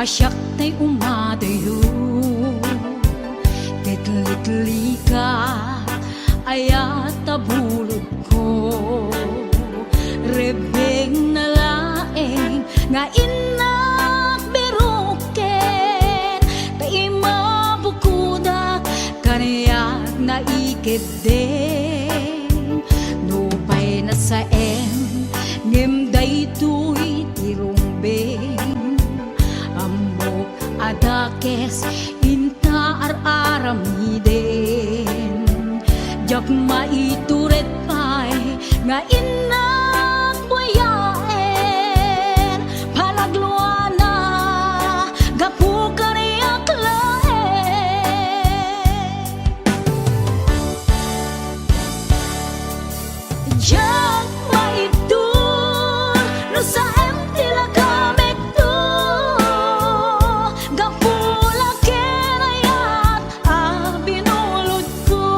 asyak tay umadayo. Litli ka ayat tabulod ko, rebeng na laeng nga inak biruken, tay mabukudak kaniyak na ikid din. Nupay na saen ngem daytoy tirumbeng, ambok adakes inta aramiden. Jak maituret pay nga inak buyaen, palagluana gapu kaniyak laen. Jak maitur no sa empty lagamit to, gapula kenayat binulod ko.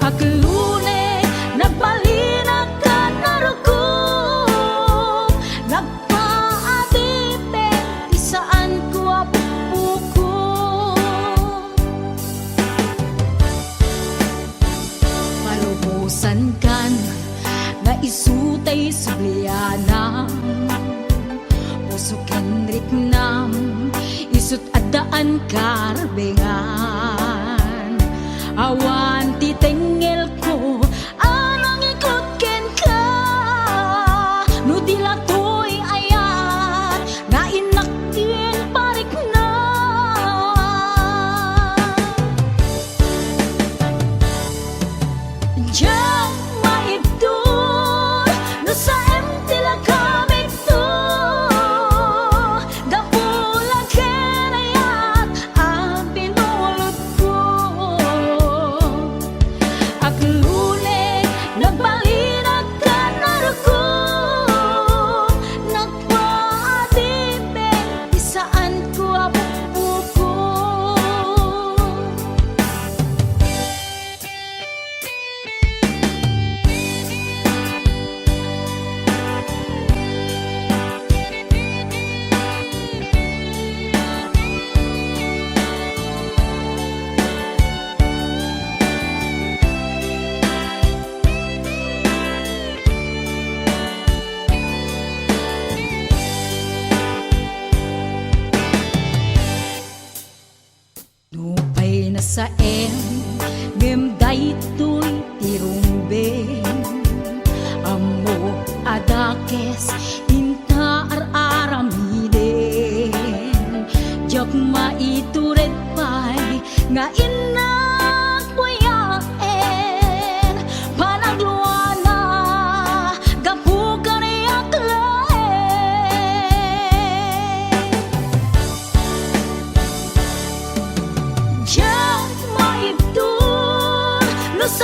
Aglune nagbalinag ka naruko, nagpaadipin di saan ko apuko. Malubusan kan na isutay sublianam, puso kenrik nam isut adaan karbengan. Awan titengel ko anang ikot ken ka, no dilatoy ayat nga inakin parik na. Diyan maibdol no sa empty lagamit to, gapula kenayat binulod ko. Aglune nagbalinag ka naruko, nagpaadipin di saan ko apupuko. Nupay na saen ngem daytoy tirumbeng, amo adakes inta aramiden. Jak maituret pay nga inak buyaen, panagluana gapu kaniyak laen. Jak maibdol no sa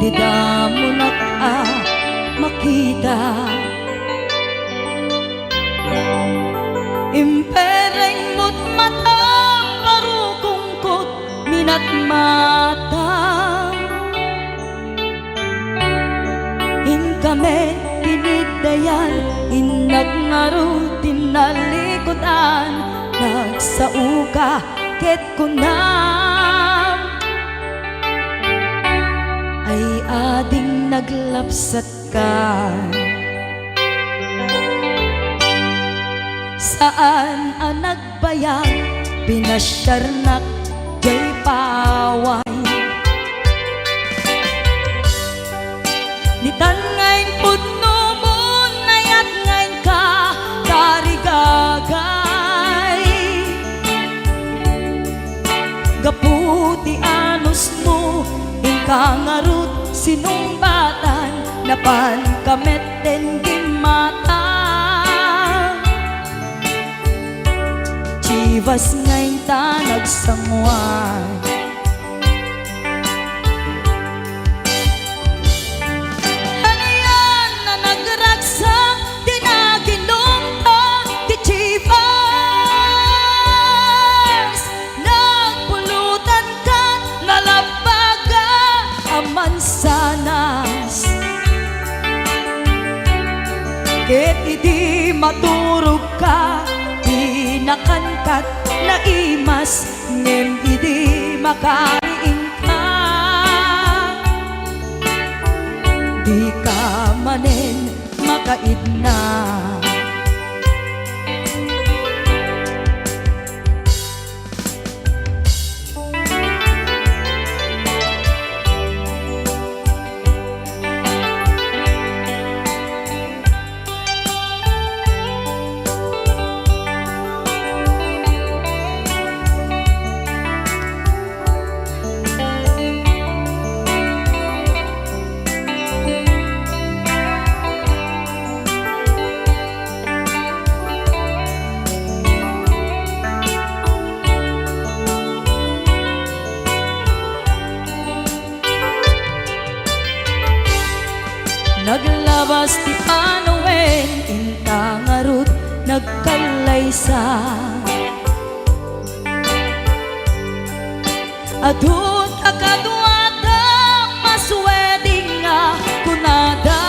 di damo makita. Impereng mo't matang parukungkot minat matang. Kami tinidayan, inagnaro tinalikutan, nagsauka ket kunam ay ading naglapsat ka. Saan ang nagbayag, pinasyarnak jay paway. Nitan ngayon pudno mo, nayat ngayon ka karigagay. Gaputi anos mo, ingkang arut sinumbatan, napan kamet den gimata. Chivas ngayon ta nagsangwan, mansanas ket idi maturog ka, di nakankat na imas ngem idi makariing ka. Di ka manen makaidna. Naglabas ti panawen, intang arut nagkalaysa. Adun akadwata masweding nga kunada.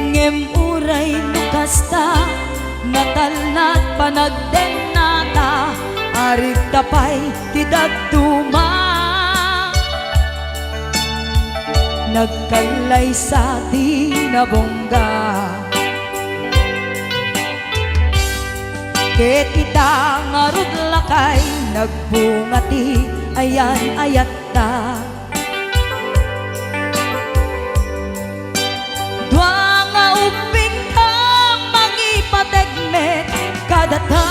Ngem uray nukasta, natalnat panagdenata, arig tapay ti daduma. Nagkalay sa tinabongga, ket ita ngarud lakay, nagbungati ayan ayat ta. Dua nga uping ka mangipategmet kadata,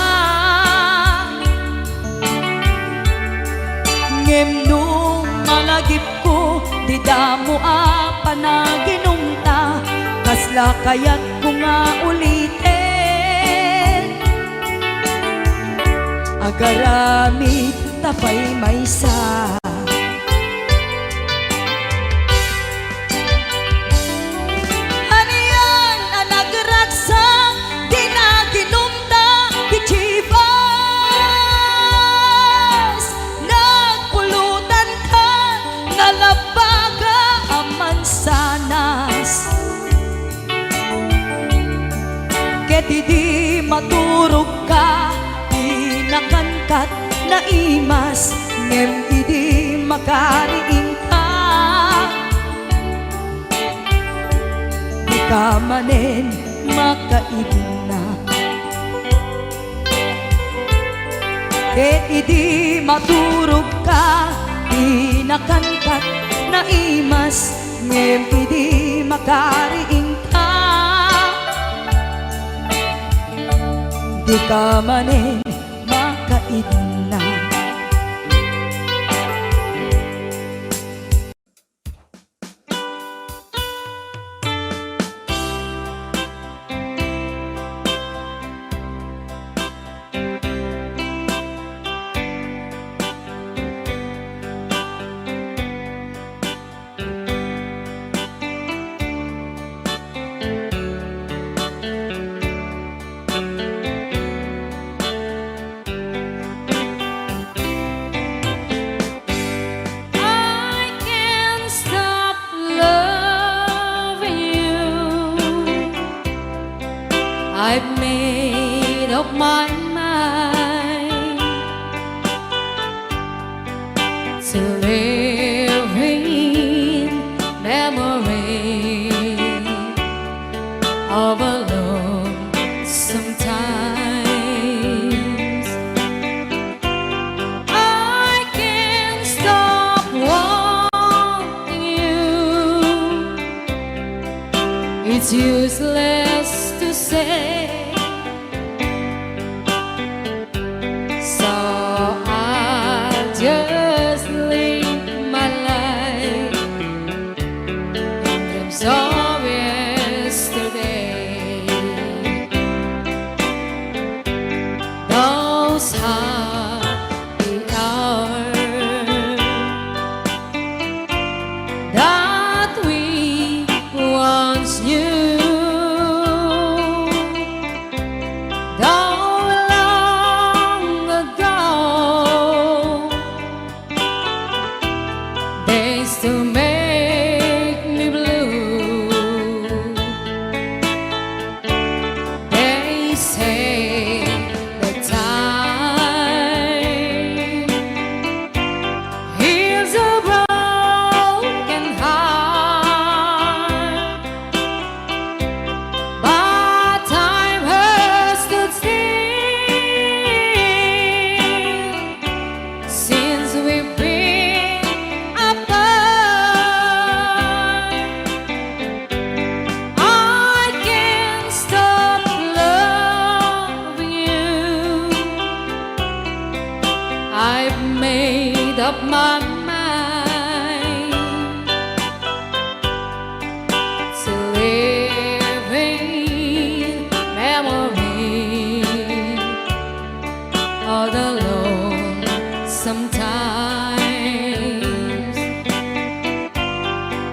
ngem nung malagip ko di damo panaginumta, kasla kayat ko nga ulitin. Agaramid tapay maysa, aniyan ang nagragsak, di naginumta di Chivas. Nagpulutan ka, nalabaga mansanas, ket idi maturog ka, di nakankat na imas ngem idi makariing ka. Di ka manen makaidna, ket idi maturog ka, di nakankat na imas ngem idi makariing ka. Di ka manen makaidna. my mind to live in memory of a lonesome times. I can't stop wanting you. It's useless to say, so I'll just live my life in dreams of yesterday. Those happy hours that we once knew, to make me blue. They say that time heals a broken heart, but time has stood still since we've been apart. I've made up my mind to live in memory of the lonesome times.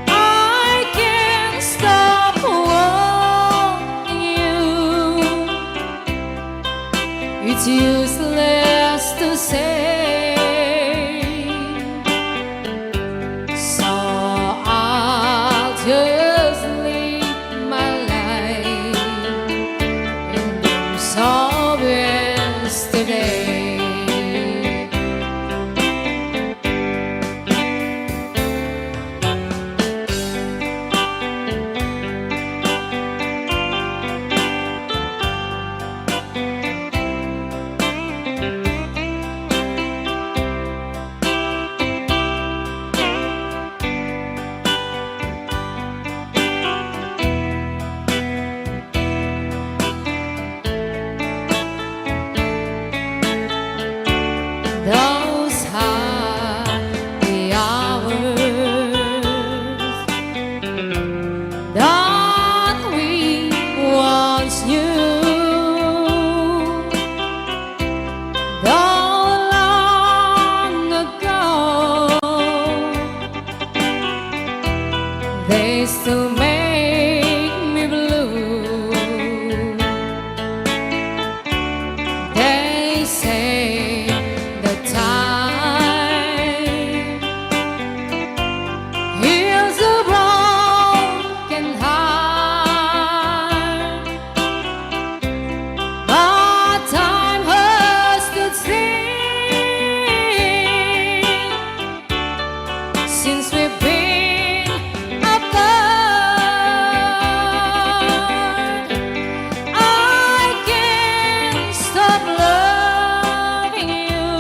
I can't stop wanting you. It's useless to say, just live my life in dreams of yesterday. Those happy hours that we once knew, though long ago, they still make me blue. They say time heals a broken heart, but time has stood still since we've been apart. I can't stop loving you.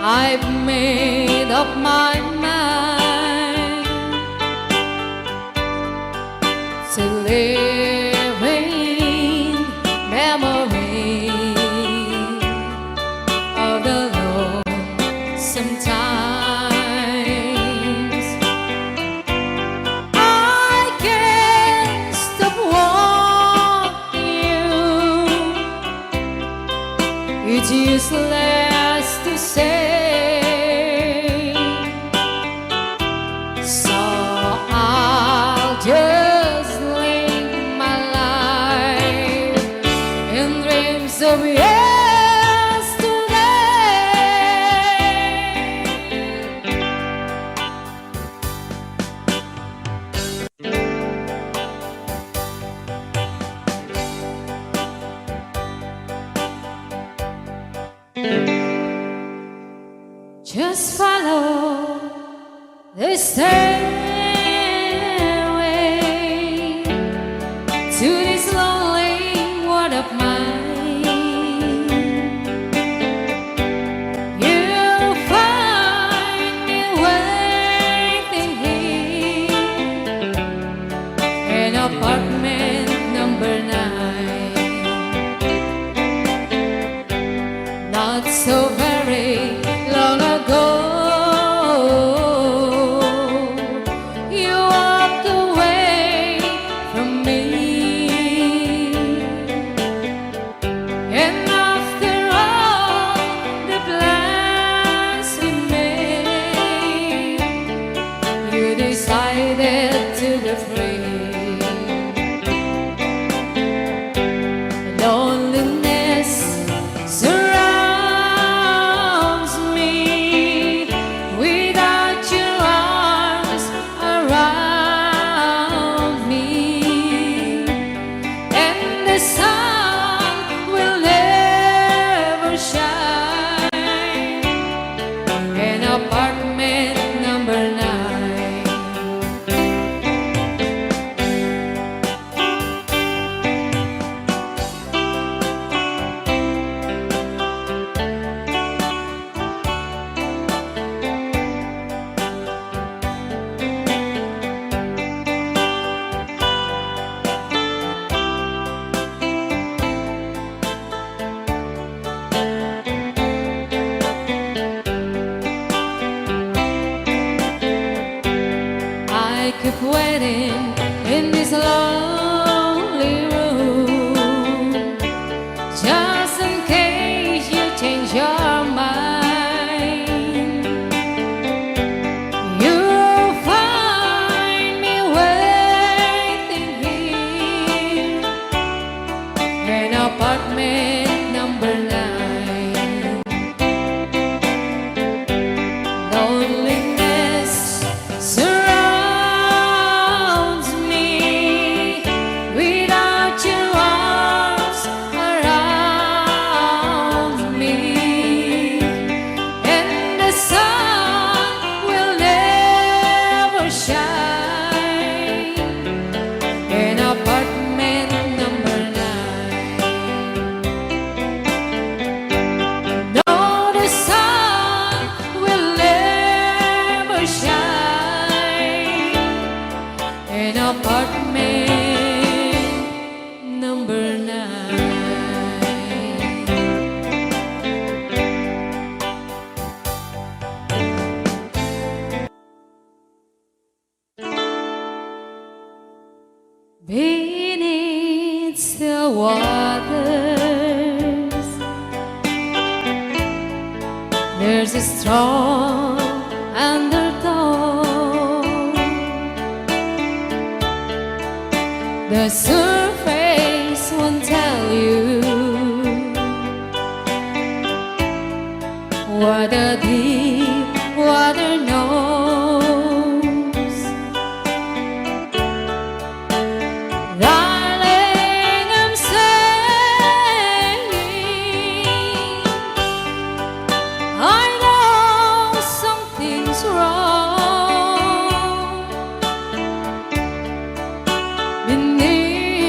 I've made up my mind to live in memory of the lonesome times. I can't stop wanting you. It's useless to say, the stairway to this lonely world of mine. You'll find me waiting here in apartment number 9. Not so very long ago, you walked away from me, and after all the plans we made, you decided to be free. Loneliness surrounds me without your arms around me, and the sun will never shine in apartment number 9. I keep waiting in this lonely room, just in case you change your mind. You'll find me waiting here in apartment number 9. Loneliness surrounds me without your arms around me, and the sun will never shine in apartment number 9. No, the sun will never shine in apartment number 9. Beneath the waters, there's a strong undertow. The surface won't tell you what the deep water knows. Darling, I'm saying I know something's wrong beneath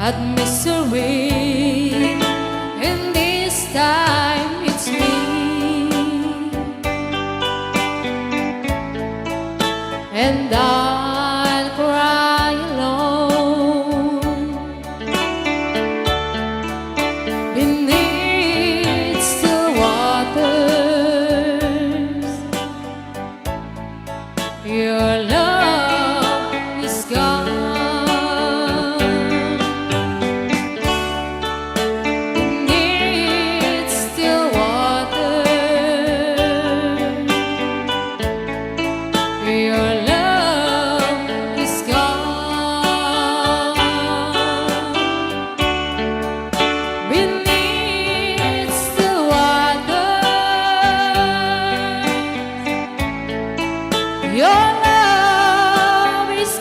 at misery, and this time it's me, and I'll cry alone beneath still waters. Your love is gone beneath still waters. Your love is gone beneath still waters. Your love is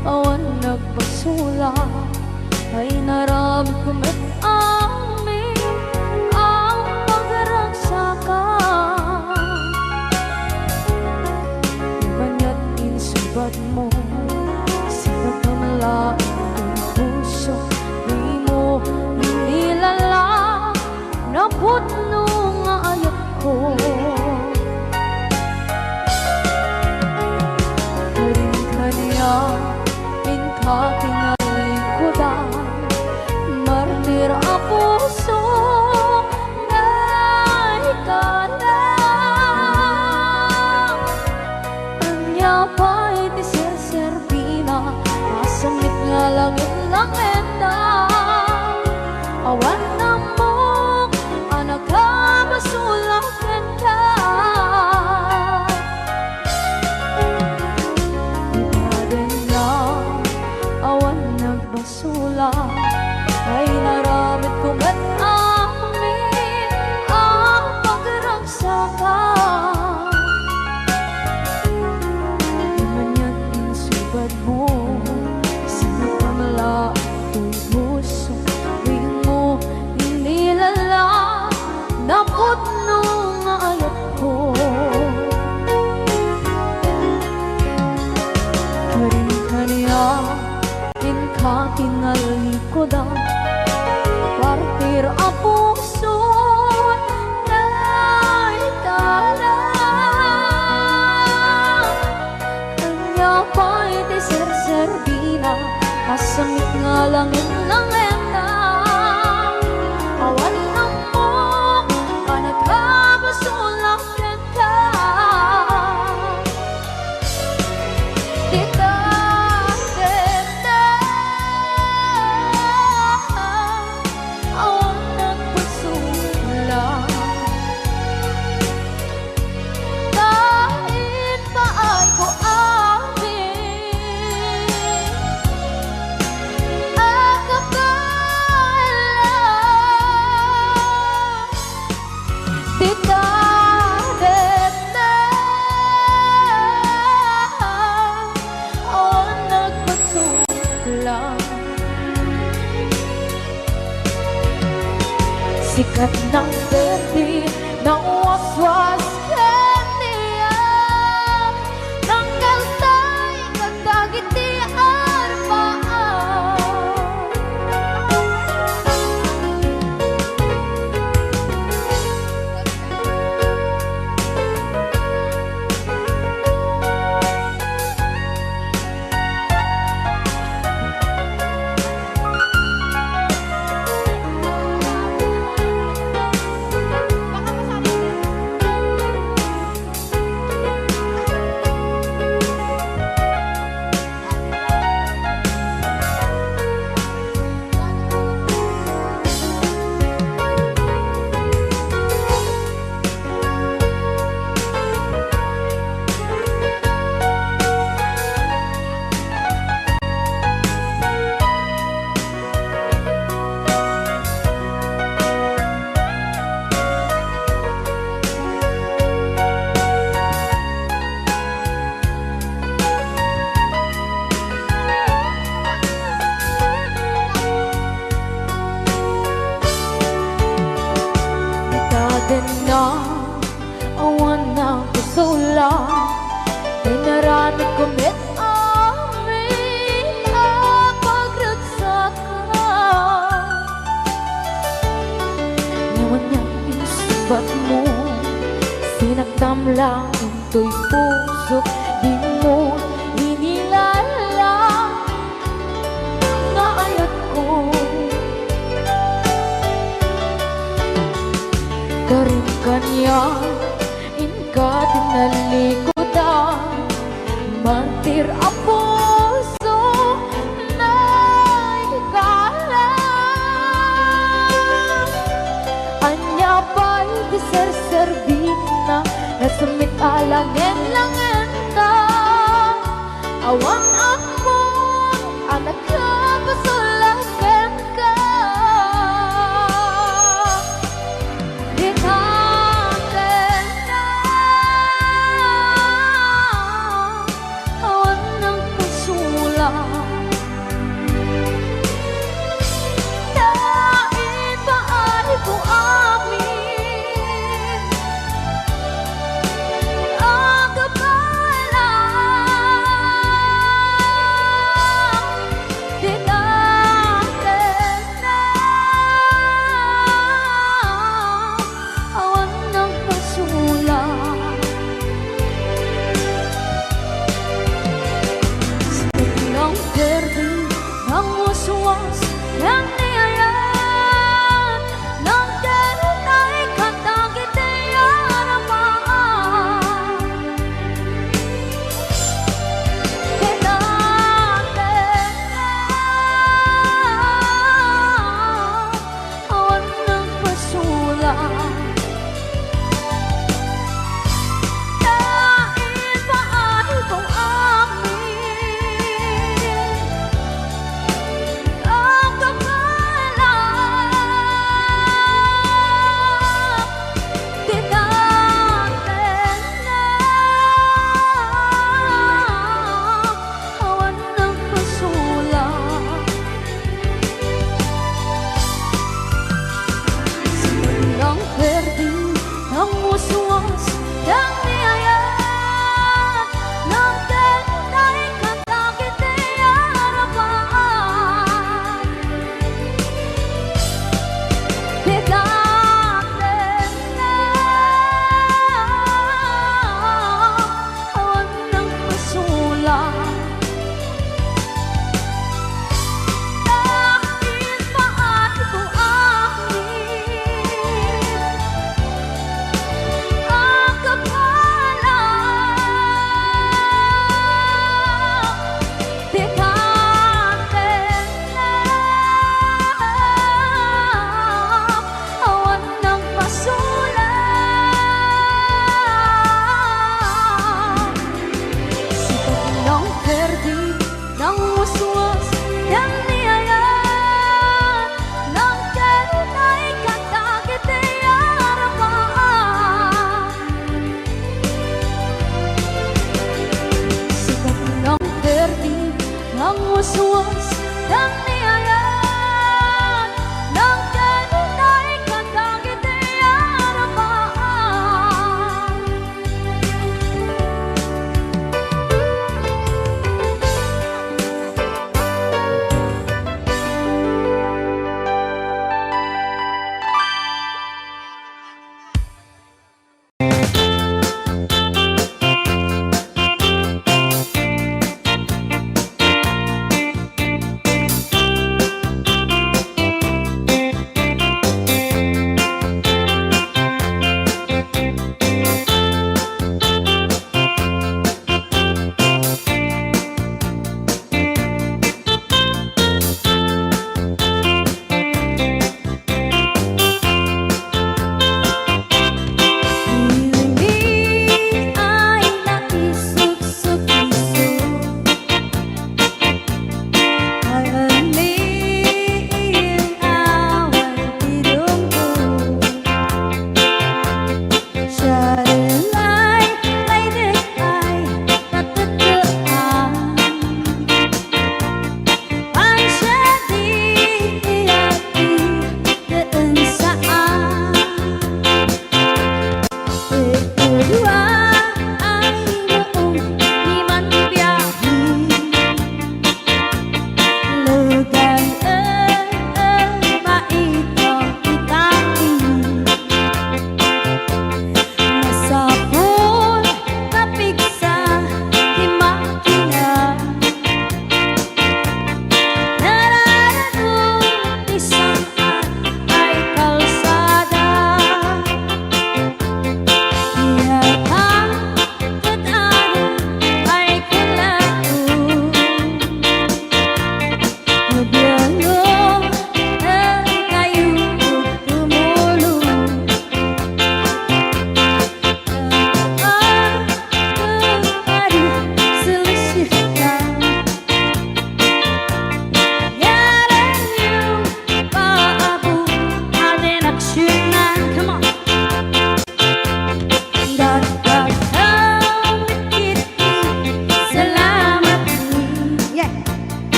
awan nagpasula ay naramit ko met amin ang pagragsakan. Banya't insubad mo sinagpamala ang puso, di mo inilala na putno nga ayat ko. Aking nalingkudan, martir ang puso na ikalang. Anya pa'y di serserbina, masamit nga langit lang endang. Awan na mo, anak ka basulakan ka. Basula ay naramit ko met amin ang pagragsakan. Di man yan insubad mo sinagpamala ang puso, di mo inilala na putno nga ayat ko. Karin kaniya katinalikodan, partir ang puso na ikalang. Kanya pa'y di serserbina, masamit nga langit ng endang. Awan na mo, panagkabasulakan ka. Sikat ng berde ng waswas kaniya, tanggal tay katagiti arbaan. lang dinarami ko met amin ang pagragsakan. Ngayon niyang isubat mo, sinagdam lang into'y puso, di mo inilala nga ayat ko. Karin kanya inka tinalikodan, mantir ang puso na ikalang. Anya ba'y di ser-servina, nasumit alangin-langin ka. Awan ako, anak ka, pasulagan ka. Di natin na awan ng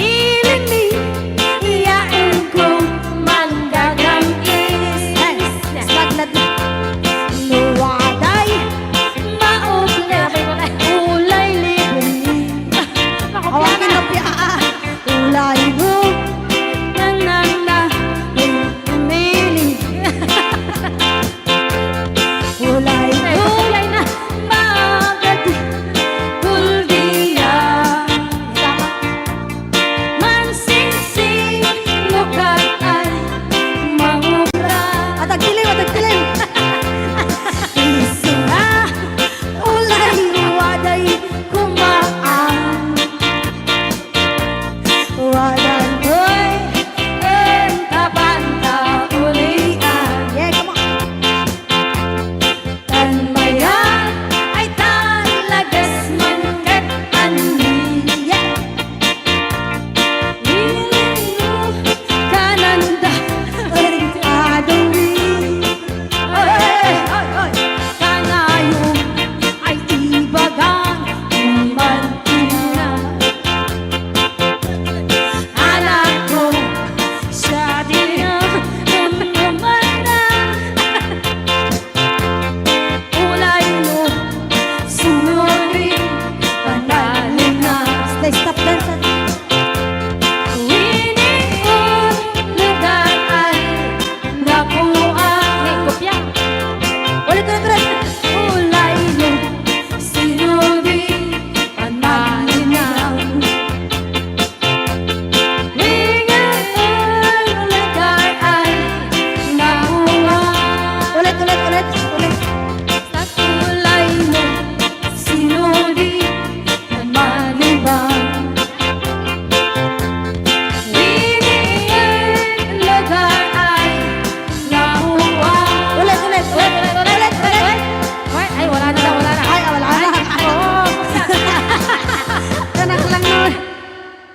Ilimi, iyain ko manggagamis. Slagnad na. Nuwaday, maugla, ulay libong. Hawakin na piya. Ulay mo, nanana, umili. Ulay mo, magadi, kuldiya. Mansingsing, lukat ay mangubra. Atagdilim, atagdilim. Isura, ulay waday kumaan. Wadan ko'y entabanta ulian. Yeah, come on. Tanbayan ay talagas man kat anli. Yeah. Ilino kananda Adawi. kanayon ay ibagang umantina. Anak ko siya din ang umana. Ulay mo sunurin panalin na. Stay, stop dance. Winion lugar ay nakuha. Ulit, ulit, ulit. Ulay mo sinurin panalin na. Winion lugar ay nakuha. Ulit, ulit, ulit. Ulit. Sa kulay mo sinuri ang malibang. Winiin lugar ay nakuha. Ulit, ulit, ulit. Ulit, ulit. Ay, wala na daw, wala na. Ay, wala na. Oo. Tanak lang nun.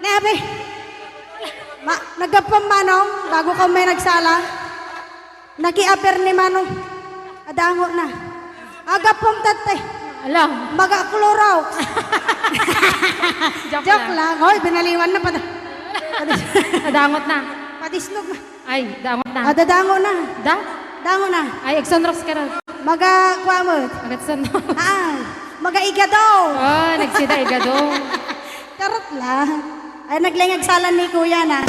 Nebe. Nagkapang manong, bago ka may nagsala. Naki-aper ni manong. Adango na. Agapong tate. Alam. Magakluraw. Joke lang. Hoy, binaliwan na pa. Nadangot na. Patisnog na. Ay, dangot na. Dadango na. Da? Dango na. Ay, Exonrox ka rin. Magakwamot. Agatsan na. Magaiga daw. Oh, nagsida igado. Karot lang. Ay, naglingag salan ni kuya na.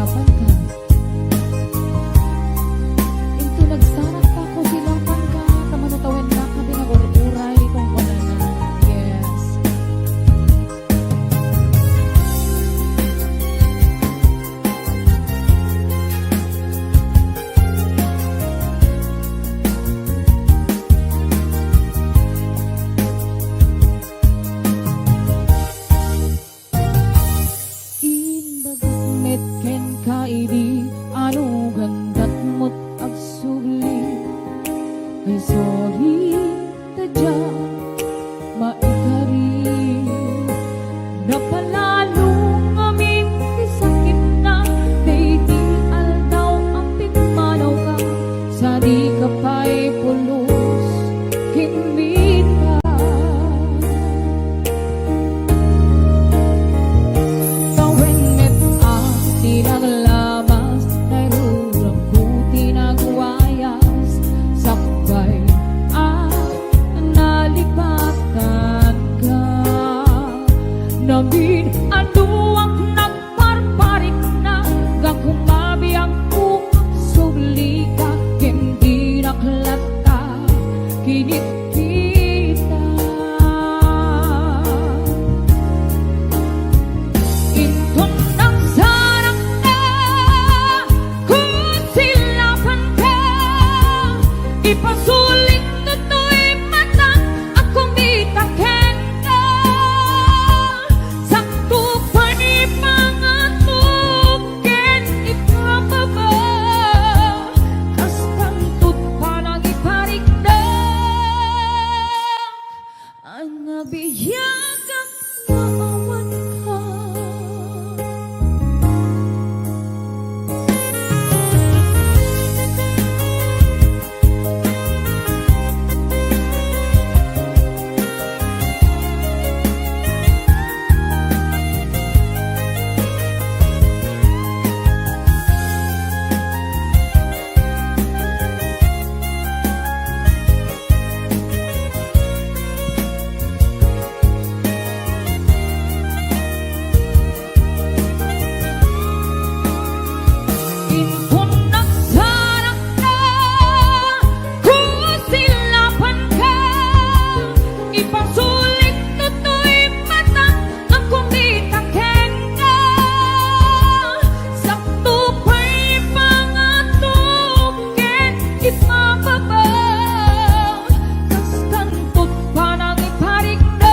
silapan ka. Into nagsarat pa ko silapan ka. Tamanutawin na ka pinagururay kung wala na. Yes. Inbagat met ken kaidi anu gandat mo't agsugli ay sorry tadya maikari napalalo ngamin ti sakit na dayti aldaw ang pigmanaw ka sa di ka pa'y pulos kinmita. Kawenget ang tinaglamas, nairurang ko tinagwayas, sakbay at nalipatan ka. Namin anuang nagparparik na, gakumabi ang ukang sugli ka, hindi naklat ka, kinit kita. Intong nang sarang ka, kung silapan ka, ipasulit na to'y mata, akong bitaken ka. Sakto pa'y mga tuken ipababa, kastang tutpalang iparigdag, ang nabiyagang maawan ka. Intong nagsarang ka, kung silapan ka, ipasulit na to'y mata, ang kumitaken ka. Sakto pa'y mga tuken ipababa, kastang tutpanang iparigdag,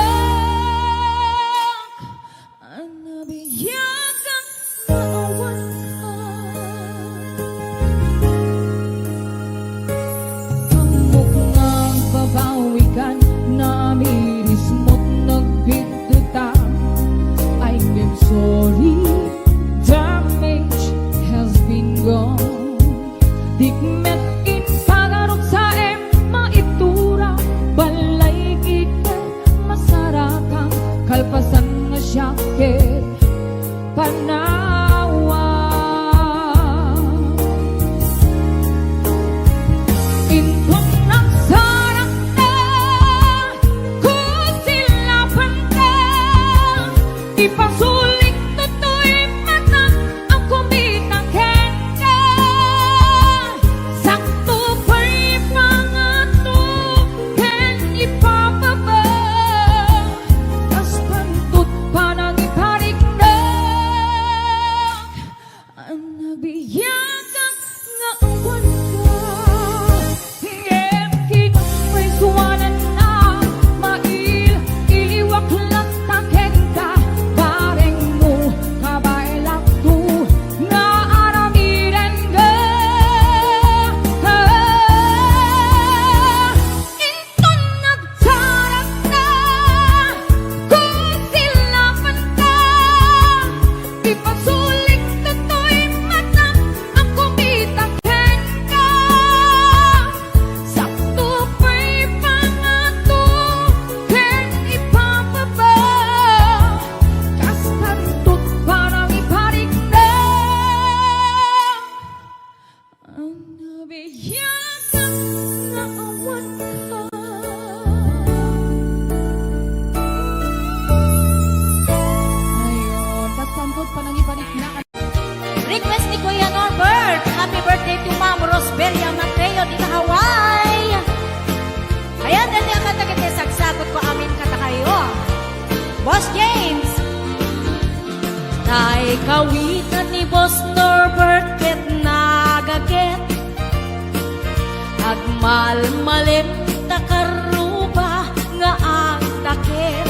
ang nabiyagang maawan ka. Hamok ngang babawikan na amiris mo't nagbigdutan. I'm sorry, damage has been gone. Dikmet in pagarot sa maitura, balay ikat masarakang kalpasan nga syakit panawa. Intong nagsarang ka, kung silapan ka, ipasulit na to'y mata, ang kumitaken ka. Sakto pa'y mga tuken ipababa, kastang tutpanang iparigdag, Tay kawitan ni Boss Norbert ket nagaget agmalmalem takaruba nga ang takit.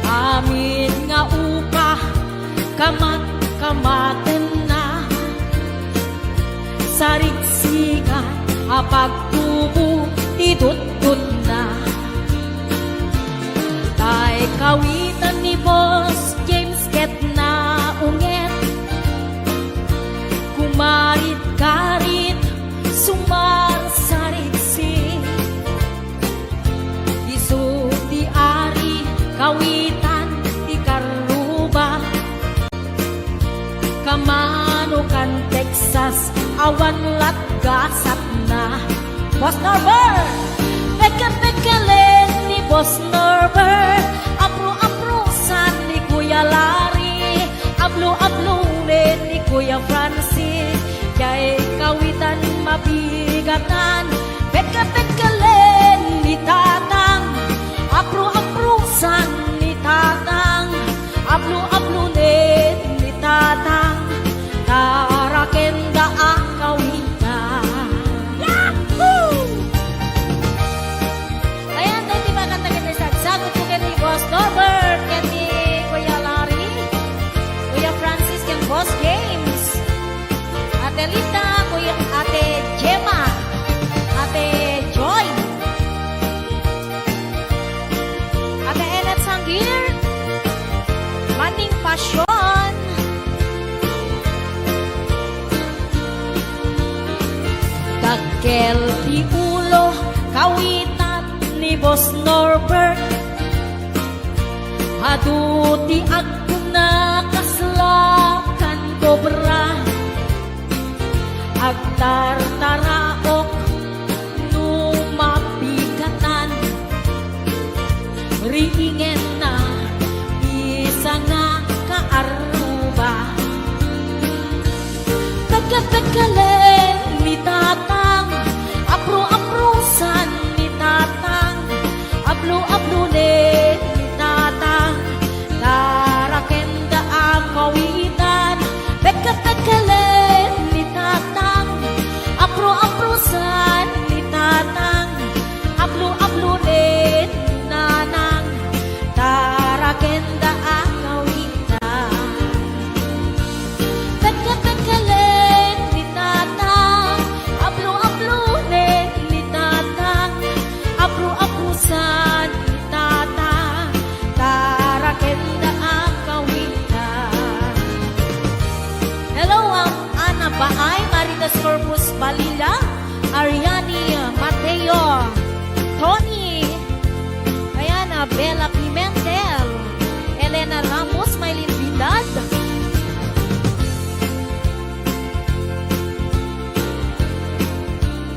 Amin nga upa kamat-kamaten na sarigsigan apagtubo tidut-tut na. Tay kawitan ni Boss James ket na unget kumarit-karit sumar sarigsi isu di ari kawitan di karuba kamanukan Texas awan lat gasat na. Boss Norbert peka-pekalen ni Boss Norbert apro-aprosan ni Kuya Larry ablo-ablunen ni Kuya Francis kay kawitan mabigatan peka-pekalen ni Tatang apro-aprosan ni Tatang ablo-ablunen ni Tatang tarakenda ang kawitan. Ayan, tayo diba kanta kita sagot ko kay Boss Norbert, kay Kuya Larry, Kuya Francis, kay Boss James, Ate Lita, Ate Gemma, Ate Joy, Ate Enet Sanggir, Maning Pasyon, Kakel di ulo kawitan ni Boss Norbert aduti ako nakaslakan kobra agtartaraok numapigatan riingen na isa nga kaaruba pagkapagkalen ni Tatang apro-aprosan ni Tatang ablo-ablunen ni Tatang tarakenda ang kawitan pagkapagkalen ni Tatang apro-aprosan ni Tatang ablo-ablunen ni Nanang tarakenda ang kawitan pagkapagkalen ni Tatang ablo-ablunen ni Tatang apro-aprosan ni Tatang tarakenda ang kawitan. Hello, Ana Baay, Maritas Corpus Balila, Ariani Mateo, Tony, ayan, Bella Pimentel, Elena Ramos, Maylin Vidad,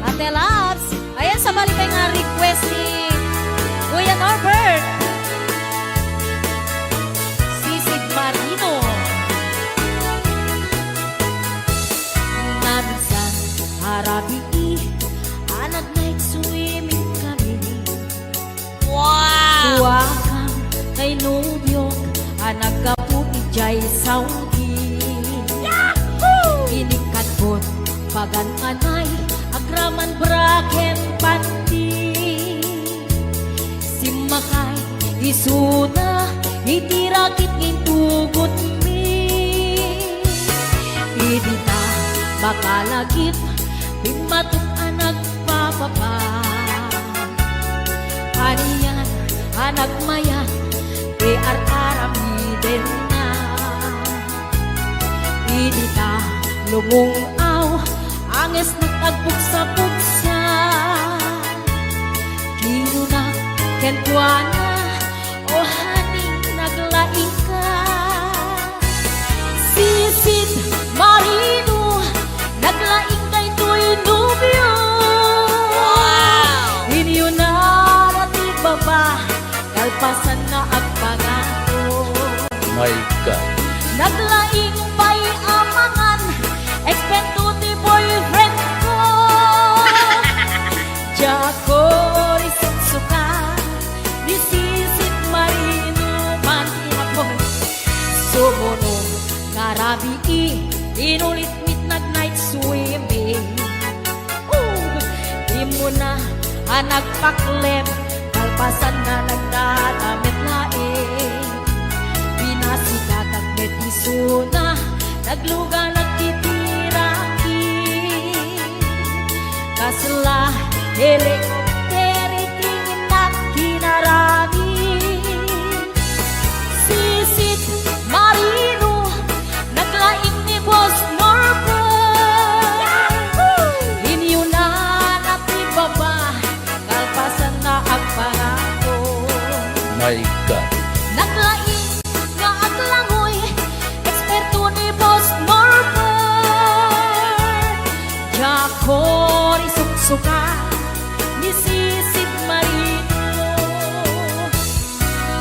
Ate Labs, ayan, sa balik nga request ni Kuya Norbert, Sisig Marino, Naminsan harabi anak night swimming kami. Wow! Suwakang kay nubyok anak kapu ijay Saudi. Yahoo! Inikatbot pagan anay agraman braken panti. Simakay isuna itirakit intugot mi. Idita bakalagip bimatuk anak papapa. Aniyan anak maya ar-aramiden na. Idita lumong aw anges nagtagbuksa-buksa. Kinunak kentuana o haning naglaing ka. Sisid Marino naglaing kay tuy nubyo. Inyo na rati baba kalpasan na agpagato. My God. Naglaing pa'y amangan ekspento ti boyfriend ko. Jako risuksuka ni Sisid Marino man ihapon. Arabi inulit midnight night swimming. Di mo na nagpaklep, kalpasan na nagdadamit laing. Pinasikat at betiso na, nagluga nagtitirangin. Kasla, helikopteri, tingin at kinarami. Sisit, marino, naglaing ni Boss Norbert. Inyo na natibaba, kalpasan na ang pangako. My God. Naglaing nga aglangoy, eksperto ni Boss Norbert. Jakor isuksuka, ni Sisid Marino.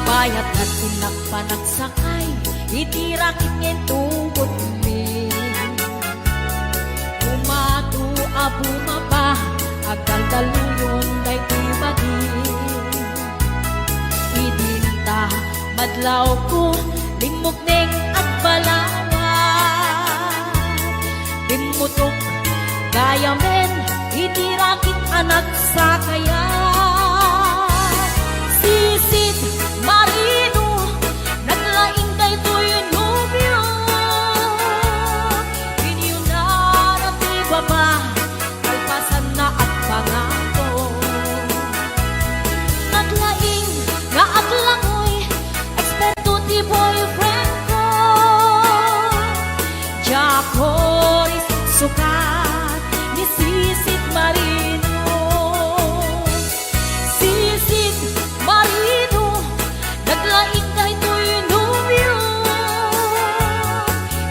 Bayat at pinagpanagsakay, itirakit ngayon tubot mi. Umatu abumaba, agal daluyon kay ibagin. Idinta, madlaw ko, limog neng agbalawa. Timutok, gaya men, itirakit anak sa kaya. Sisid, marino, naglaing kay tuyo nubyo. Inyo na natibaba, kalpasan na at pangako. Naglaing nga aglangoy, eksperto ti boyfriend ko. Jakor sukat ni Sisid Marino. Sisid Marino, naglaing kay tuyo nubyo.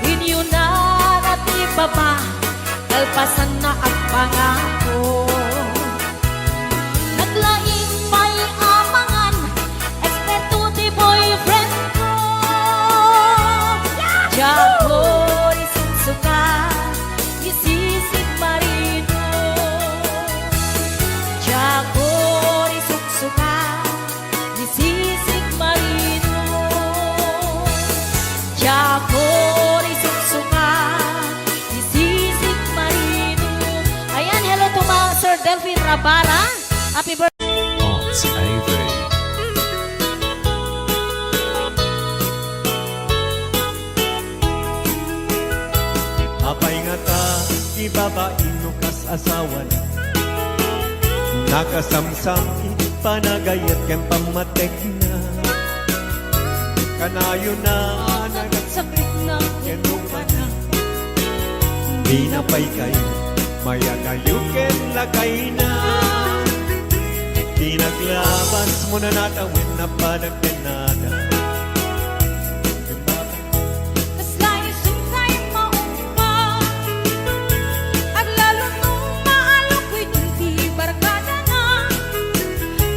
Inyo na natibaba, kalpasan na ang pangako. Naglaing may amangan, eksperto ti boyfriend ko. Jakor sukat ni Sisid Marino. Jakor sukat ni Sisid Marino. Jakor sukat ni Sisid Marino. Ayan, hello to mga Sir Delphine Rabara. Happy birthday. Pops Ivory. Apay nga ta, ibabain no kas asawan. Nakasamsam, panagayat ken pamatek na. Kanayo na, Nagsakit na kenong na. Di na pay kayo, maya kayo ken lagay na. Di naglabas mo na natawin na panagkenada. Kaslay sungkay maumpa, aglalo nung maalok ko'y tunti barkada na.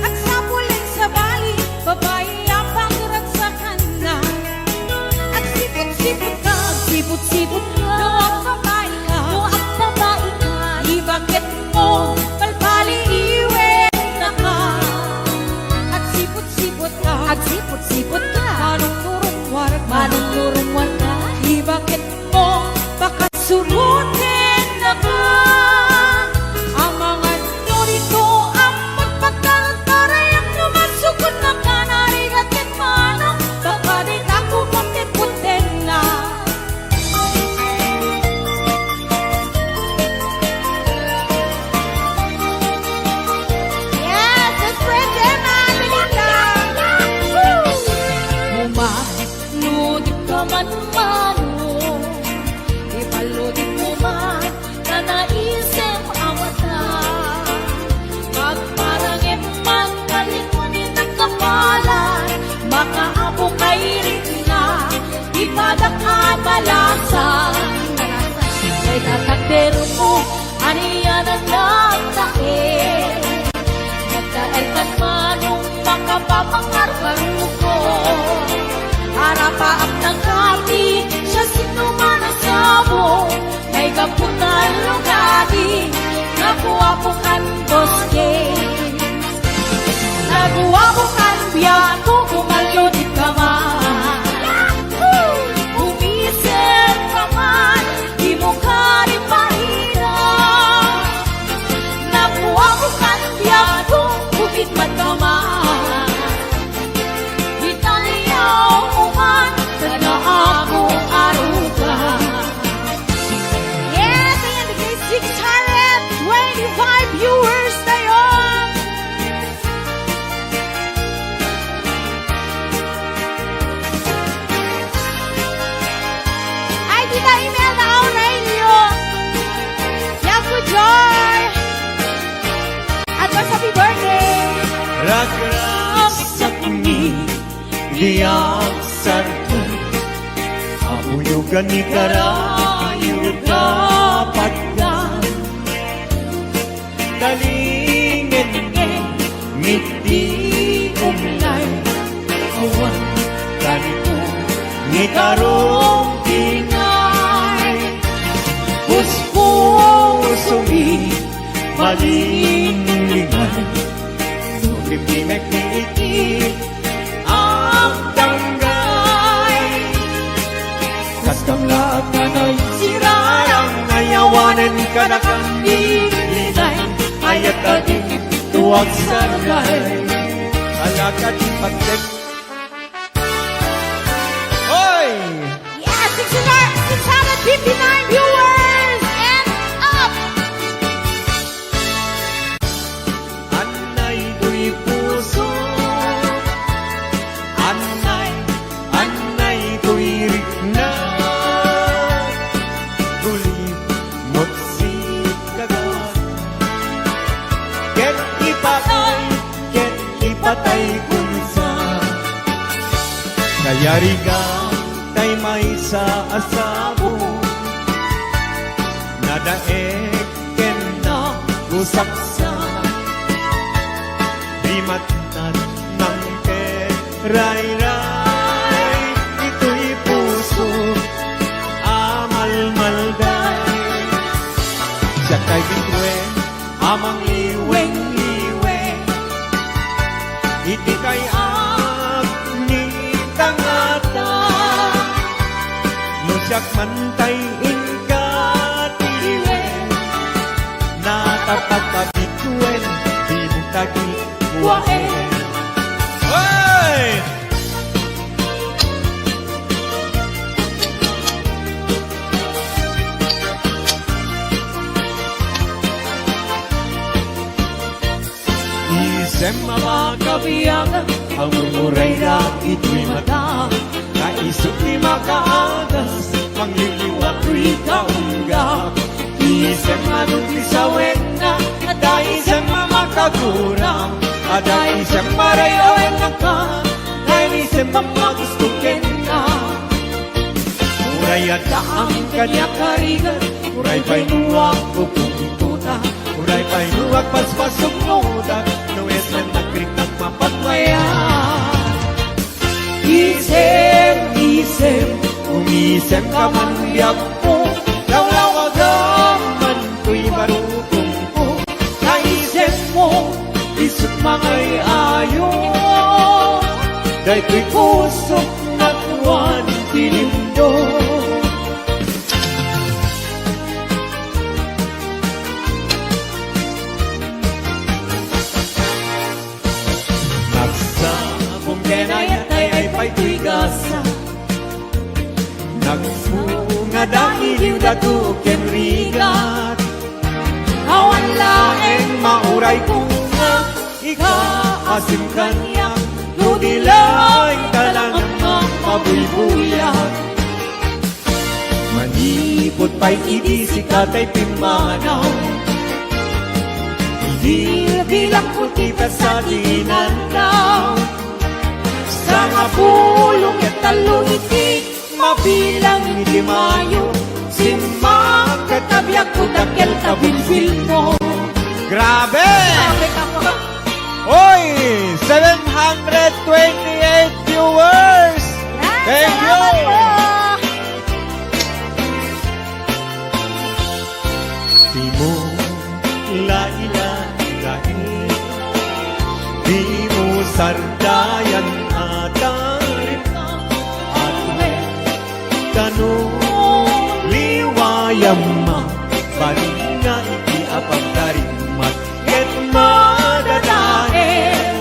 At sa puling sa bali, babae ang pangransakan na. At sipot-sipot ka, sipot-sipot ka, noang babae ka, di bakit mo palpali iwet na ka. At sipot-sipot ka, manong nurong warga, di bakit mo baka surutin na ka. Ang mga norito ang magpagkalantaray ang lumasukot na ka, narigatin manong baka di ka kumakiputin na. Yes, it's Brenda Manolita. Umaludit ka man mano, ipaludit mo man na naisip ang mata. Magparangin man kalikunin ng kapalan, makaabo kay rin na ipadakabalasan. Kay tatakdero mo, aniyan ang nagtae. Nagtael ka manong makapapangarban ko. Harapaap ng kati, siya sinuman ang sabo. May kaputan lugadi, nakuha po kan Boss James. Nakuha po kan biyato, kumaludit ka man. Umisip Yugan ni karayo dapat gan Dalingin ngiti umlay Awan ganito ni karong tingay Puspusumi malinglingan Sukipimek ni iti ang tanggay Kaskamlaat na na'y sirarang Nayawanan ka na kang dilinay Ayat ka din tuwag sargay Alakad pagkat Hoy! Yes, 659 viewers and up! Anay do'y puso Anay do'y rikna Gulib mo't si kagat Ket ipatay kunsa Kaya riga tay may sa asabo Nadaek ken na gusaksa Di matnat ng keray-ray Ito'y puso amal-malday Siya kay bitwen amang liweng-liweng Iti kay ni tangata Nusyak mantay ingkatiwen Natapat kabituen Di mo tagi buwaen Hoy! Isem mga kabiyagan Ang umuray na ito'y mata Kaisip ni makaagas Pangliliwag ko'y kaunggap Isem anong isawin na Ada isem makagurang Ada isem marayawan na ka Dahil isem mamagustukin na Uray at ang kanya karigan Uray pa'y nuwag kupungituta Uray pa'y nuwag paspasok nuda Nuwes na nagkrik ng mapagmaya Isem, umisem ka man liyak mo Lawlawagam man ko'y marupong ko Naisem mo, isip mangay ayo Dahil ko'y pusok na tuwan tinindo Nagsabong kenayat ay pa'y ko'y gasa Nagsunga dahil yung datukin rigat Awan laeng mauray kong nga Ikaasim kanyak Nudilay talang ang mabulbuyak Manipot pa'y idisi katay pimanaw Bilang putita sa dinandaw Sa nga pulong at talong iti Mabilang hindi mayo Simang katabyak ko dakil kabilbil mo Grabe! Hoy! 728 viewers! Thank you! Di mo lailan-lain Di mo sardayan atarin At tanong liwayam ma Balik na iti apang karimat Ket madadael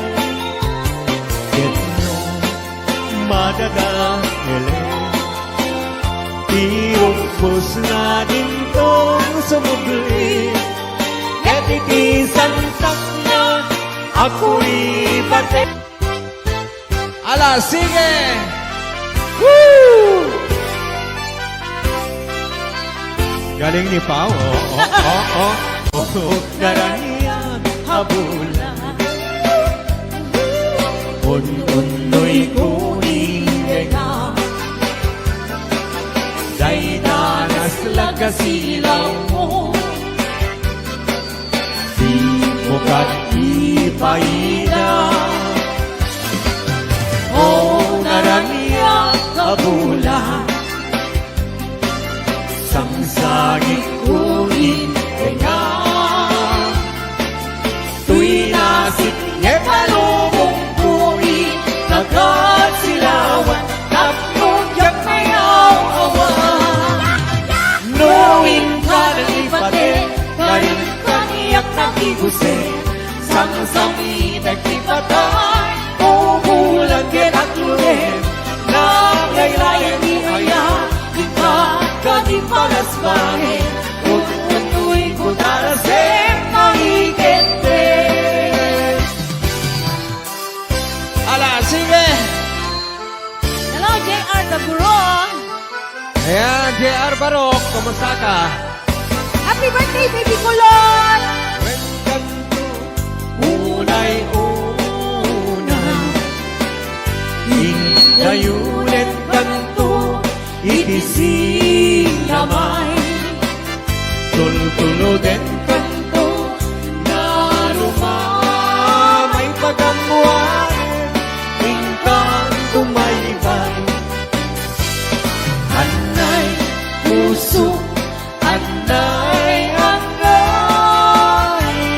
Ket no madadael Tirupos na din tong sumugli Ket iti santak na ako'y batik Ala, sige! Woo! Galing ni Pao. Narayan habulan. Un-unoy kuning nga. pagkasilaw mo. Di mo katipaina o naraniyak kabulan sangsagit kunin tenga tuwi nasip ne palubong kunin nagkasilawan tatlong yak mayaw awan knowing ka ng ipate karin kaniyak nagiguse sang-sami nagkipatay umulan din at lulim naglaylayan ni ayan Kadi palas bangin Utu'y kutarasin Mahigente Ala, sige! Hello, JR the Guro. Ayan, JR Barok, kumusta ka? Happy birthday, baby kulot! Kanto unay-unay Hingayunin kanto Itising lamay Tultuluden kanto Na lumamay pagamuain Ingkang tumaybay Anay puso Anay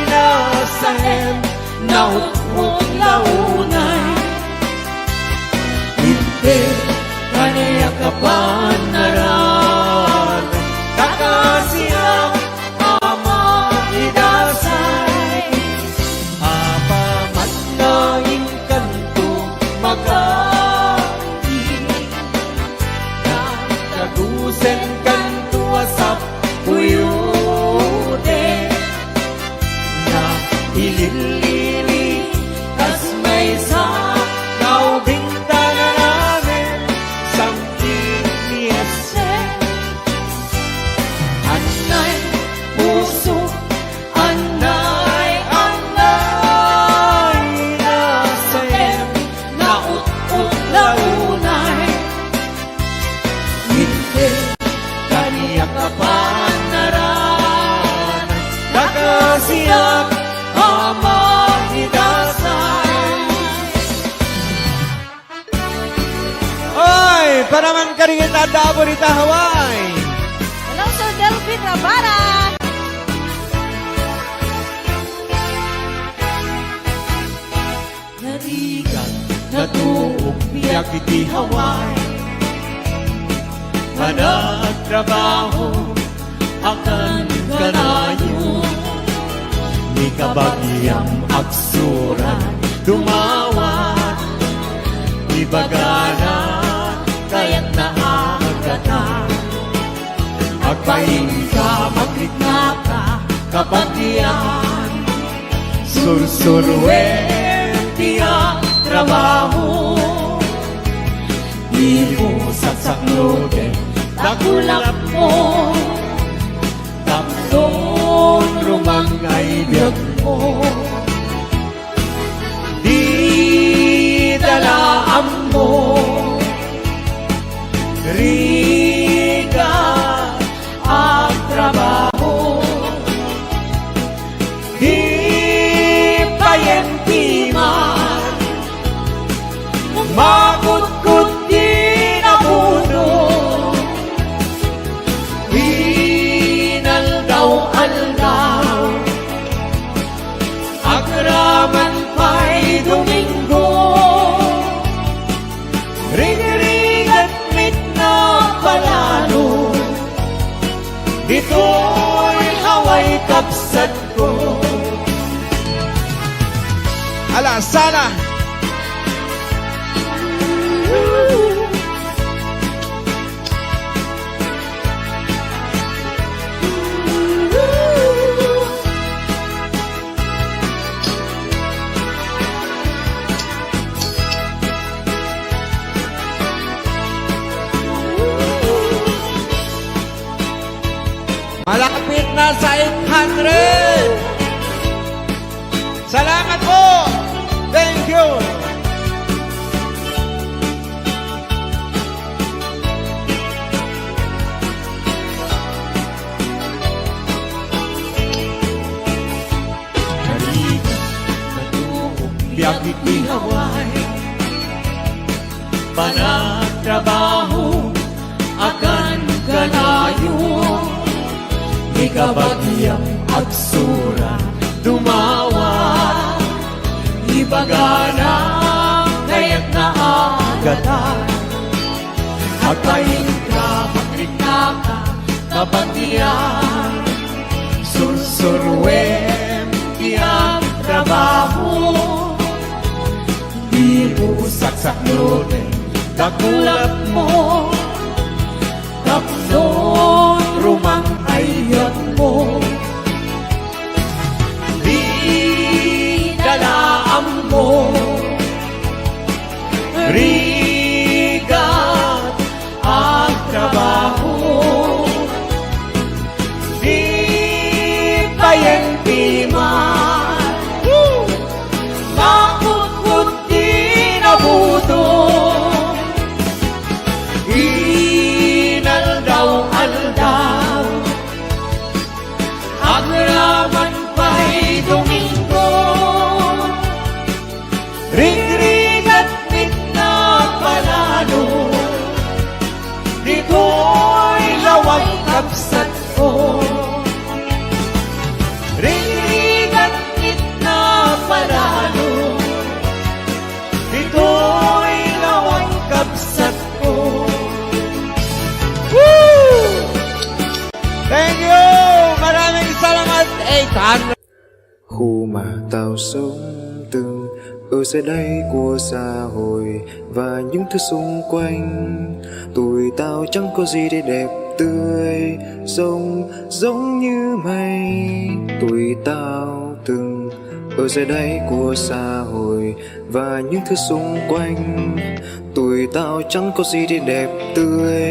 nasahem Nautmut launay Hindi kaniyak kapanaran Kakasiyang ama idasay Apaman na inkanto magati Nakagusen kanto asap uyude Na ililili kas may sa Naubintana namin Sangking niyase Anay puso Anay Nasayem Naut-ut launay Hindi Kaniyak kapanaran Nakasiyak Ama hidasay Oy, para man karingin na dabo rita Hawaii. Hello, Sir Delvin Rabara. Narigan Natuog niya kiti Hawaii Managtrabaho Akan kanayo Di kabagyang aksuran Dumawat Ibagana Kaya't naagata Agpaing ka Magritna ka Kabagyan Sursurwen Tiyang trabaho Di mo sasakloden Nakulap mo Tatlong rumangay biyag mo Di dalaan mo Riga ang trabaho Di payentiman Magkut-kut di nabuno Inaldaw-aldaw Agraman pa'y Domingo Ring-ringat mit na palalo Dito'y haway kapsat ko Ala, sana! Malapit na sa 800! Salamat po! Thank you! Langit di Hawaii Panagtrabaho akan kalayo Di kabagyang agsura dumawa Ibagana kaya't naagatan Akayin ka makrinaka kabagyan Sursurwem tiyang trabaho Di mo saksaklote kakulap mo Tapnon rumang ayat mo Di dalaam mo Rigat ang trabaho Di payenti man Makukut di nabuto Inaldaw-aldaw Agraman pa'y Domingo Ring-ring at na panalo Dito'y lawag kapsat ko Ring-ring at na panalo Dito'y lawag kapsat ko Thank you! Maraming salamat, 800. Khu mà tao sống từng ở dưới đây của xã hội và những thứ xung quanh tuổi tao chẳng có gì để đẹp tươi sống giống như mây tuổi tao từng ở dưới đây của xã hội và những thứ xung quanh tuổi tao chẳng có gì để đẹp tươi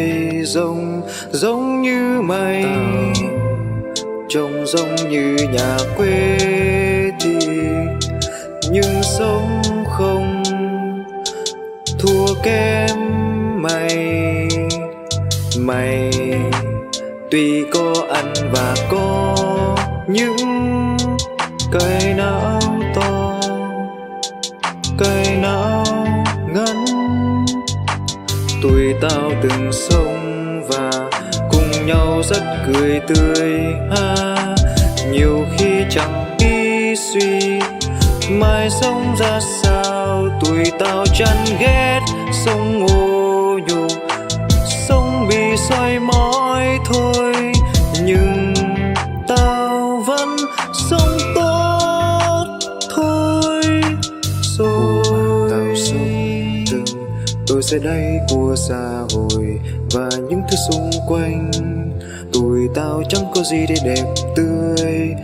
giống như mây trông giống như nhà quê thì nhưng sống không thua kém mày tuy có ăn và có những cây não to cây não ngắn tuổi tao từng sống và cùng nhau rất cười tươi ha nhiều khi chẳng biết suy mai sống ra sao tuổi tao chán ghét sống ô nhục sống bị soi mói thôi nhưng tao vẫn sống tốt thôi rồi tao sống từng ở dưới đây của xã hội và những thứ xung quanh tuổi tao chẳng có gì để đẹp tươi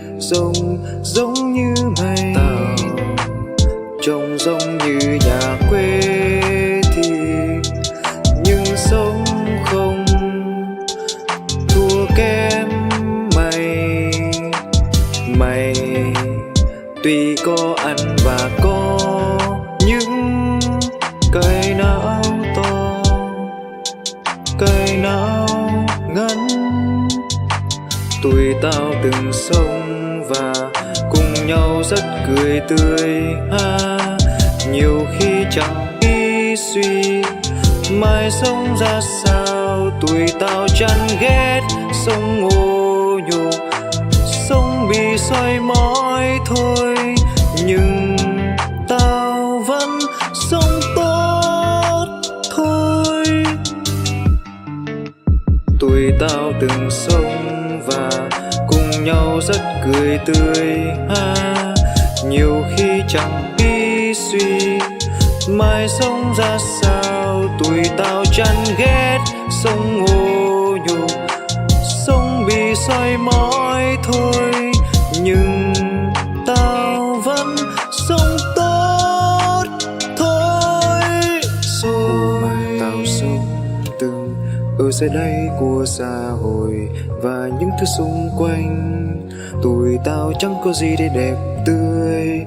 giống như mây tao trông giống như nhà quê thì nhưng sống không thua kém mày tuy có ăn và có những cây não to cây não ngắn tuổi tao từng sống và cùng nhau rất cười tươi ha nhiều khi chẳng biết suy mai sống ra sao tuổi tao chán ghét sống ô nhục sống bị soi mói thôi nhưng tao vẫn sống tốt thôi tuổi tao từng sống và cùng nhau rất cười tươi ha nhiều khi chẳng biết suy mai sống ra sao tuổi tao chán ghét sống ô nhục sống bị soi mói thôi nhưng tao vẫn sống tốt thôi rồi tao sống từng ở dưới đây của xã hội và những thứ xung quanh tuổi tao chẳng có gì để đẹp tươi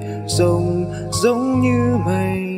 giống như mây